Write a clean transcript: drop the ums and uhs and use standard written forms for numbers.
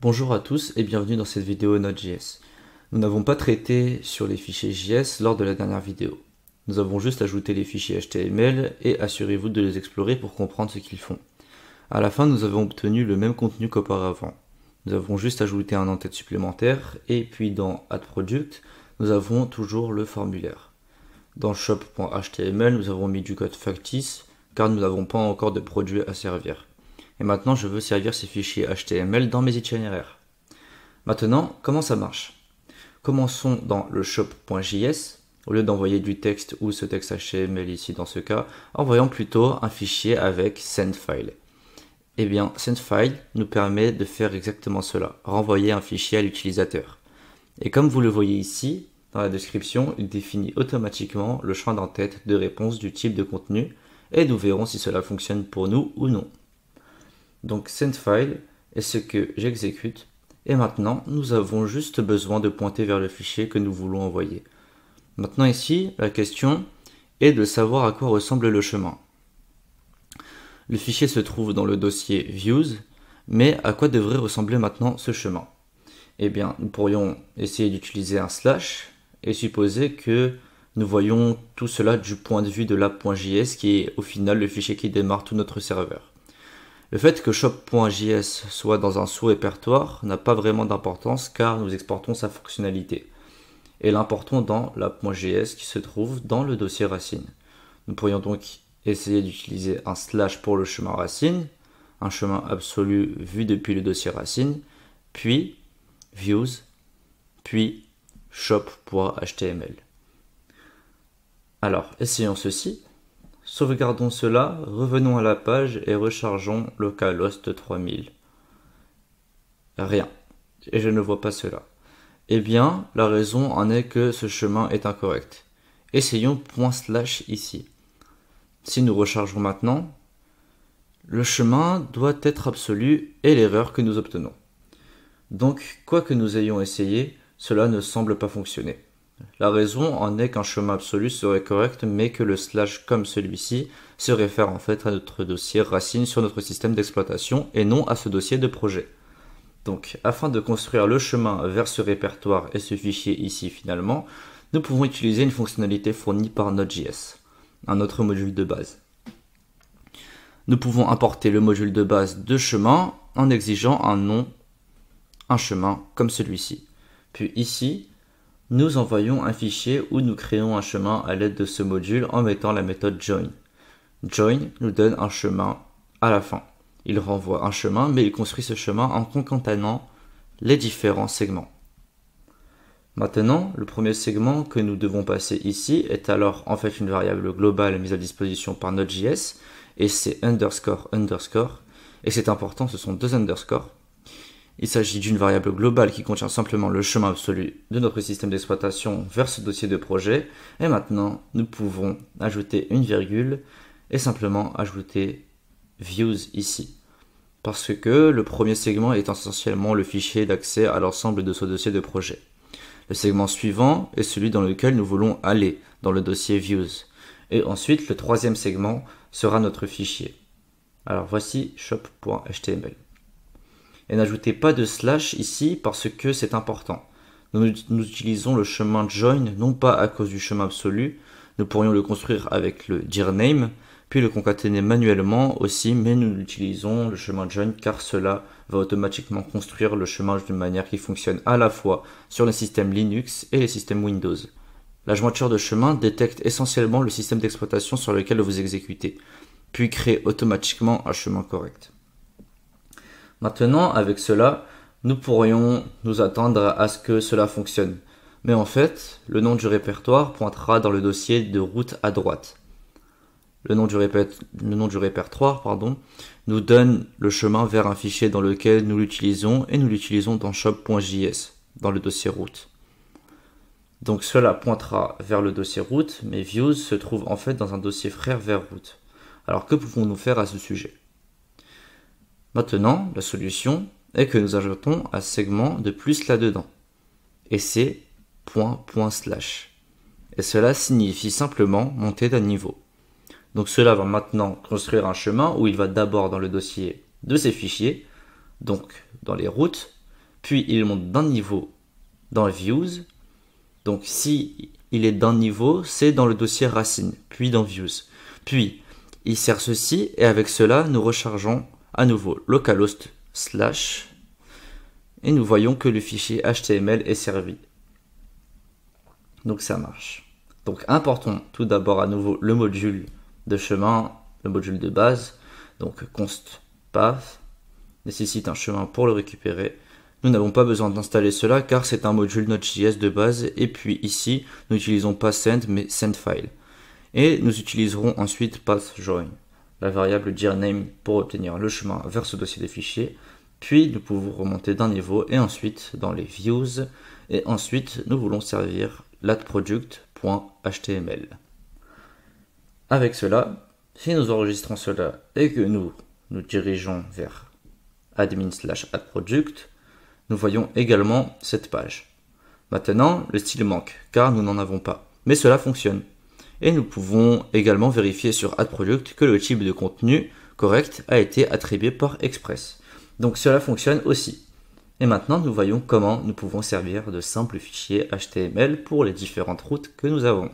Bonjour à tous et bienvenue dans cette vidéo Node.js. Nous n'avons pas traité sur les fichiers JS lors de la dernière vidéo. Nous avons juste ajouté les fichiers HTML et assurez-vous de les explorer pour comprendre ce qu'ils font. À la fin, nous avons obtenu le même contenu qu'auparavant. Nous avons juste ajouté un en-tête supplémentaire et puis dans Add Product, nous avons toujours le formulaire. Dans shop.html, nous avons mis du code factice car nous n'avons pas encore de produit à servir. Et maintenant, je veux servir ces fichiers HTML dans mes itinéraires. Maintenant, comment ça marche? Commençons dans le shop.js. Au lieu d'envoyer du texte ou ce texte HTML ici dans ce cas, envoyons plutôt un fichier avec sendFile. Eh bien, sendFile nous permet de faire exactement cela, renvoyer un fichier à l'utilisateur. Et comme vous le voyez ici, dans la description, il définit automatiquement le champ d'en-tête de réponse du type de contenu et nous verrons si cela fonctionne pour nous ou non. Donc sendFile est ce que j'exécute et maintenant nous avons juste besoin de pointer vers le fichier que nous voulons envoyer. Maintenant ici, la question est de savoir à quoi ressemble le chemin. Le fichier se trouve dans le dossier Views, mais à quoi devrait ressembler maintenant ce chemin? Eh bien, nous pourrions essayer d'utiliser un slash et supposer que nous voyons tout cela du point de vue de l'app.js qui est au final le fichier qui démarre tout notre serveur. Le fait que shop.js soit dans un sous-répertoire n'a pas vraiment d'importance car nous exportons sa fonctionnalité. Et l'importons dans l'app.js qui se trouve dans le dossier racine. Nous pourrions donc essayer d'utiliser un slash pour le chemin racine, un chemin absolu vu depuis le dossier racine, puis views, puis shop.html. Alors, essayons ceci. Sauvegardons cela, revenons à la page et rechargeons localhost 3000. Rien. Et je ne vois pas cela. Eh bien, la raison en est que ce chemin est incorrect. Essayons ./ ici. Si nous rechargeons maintenant, le chemin doit être absolu et l'erreur que nous obtenons. Donc, quoi que nous ayons essayé, cela ne semble pas fonctionner. La raison en est qu'un chemin absolu serait correct, mais que le slash comme celui-ci se réfère en fait à notre dossier racine sur notre système d'exploitation et non à ce dossier de projet. Donc, afin de construire le chemin vers ce répertoire et ce fichier ici finalement, nous pouvons utiliser une fonctionnalité fournie par Node.js, un autre module de base. Nous pouvons importer le module de base de chemin en exigeant un nom, un chemin comme celui-ci. Puis ici, nous envoyons un fichier où nous créons un chemin à l'aide de ce module en mettant la méthode join. Join nous donne un chemin à la fin. Il renvoie un chemin, mais il construit ce chemin en concaténant les différents segments. Maintenant, le premier segment que nous devons passer ici est alors en fait une variable globale mise à disposition par Node.js et c'est underscore underscore. Et c'est important, ce sont deux underscores. Il s'agit d'une variable globale qui contient simplement le chemin absolu de notre système d'exploitation vers ce dossier de projet. Et maintenant, nous pouvons ajouter une virgule et simplement ajouter views ici. Parce que le premier segment est essentiellement le fichier d'accès à l'ensemble de ce dossier de projet. Le segment suivant est celui dans lequel nous voulons aller, dans le dossier views. Et ensuite, le troisième segment sera notre fichier. Alors voici shop.html. Et n'ajoutez pas de slash ici parce que c'est important. Nous utilisons le chemin join non pas à cause du chemin absolu, nous pourrions le construire avec le dir name, puis le concaténer manuellement aussi, mais nous utilisons le chemin join car cela va automatiquement construire le chemin d'une manière qui fonctionne à la fois sur les systèmes Linux et les systèmes Windows. La jointure de chemin détecte essentiellement le système d'exploitation sur lequel vous exécutez, puis crée automatiquement un chemin correct. Maintenant, avec cela, nous pourrions nous attendre à ce que cela fonctionne. Mais en fait, le nom du répertoire pointera dans le dossier de route à droite. Le nom du répertoire nous donne le chemin vers un fichier dans lequel nous l'utilisons et nous l'utilisons dans shop.js, dans le dossier route. Donc cela pointera vers le dossier route, mais views se trouve en fait dans un dossier frère vers route. Alors que pouvons-nous faire à ce sujet? Maintenant, la solution est que nous ajoutons un segment de plus là-dedans. Et c'est ./. Et cela signifie simplement monter d'un niveau. Donc cela va maintenant construire un chemin où il va d'abord dans le dossier de ces fichiers, donc dans les routes, puis il monte d'un niveau dans Views. Donc si il est d'un niveau, c'est dans le dossier racine, puis dans Views. Puis il sert ceci, et avec cela, nous rechargeons à nouveau localhost / et nous voyons que le fichier HTML est servi. Donc ça marche. Donc importons tout d'abord à nouveau le module de chemin, le module de base. Donc const path nécessite un chemin pour le récupérer. Nous n'avons pas besoin d'installer cela car c'est un module Node.js de base. Et puis ici, nous n'utilisons pas send mais sendFile. Et nous utiliserons ensuite path_join, la variable dirName pour obtenir le chemin vers ce dossier de fichiers. Puis nous pouvons remonter d'un niveau et ensuite dans les views. Et ensuite, nous voulons servir latProduct.html. Avec cela, si nous enregistrons cela et que nous nous dirigeons vers admin/addProduct, nous voyons également cette page. Maintenant, le style manque car nous n'en avons pas, mais cela fonctionne. Et nous pouvons également vérifier sur addProduct que le type de contenu correct a été attribué par Express. Donc cela fonctionne aussi. Et maintenant, nous voyons comment nous pouvons servir de simples fichiers HTML pour les différentes routes que nous avons.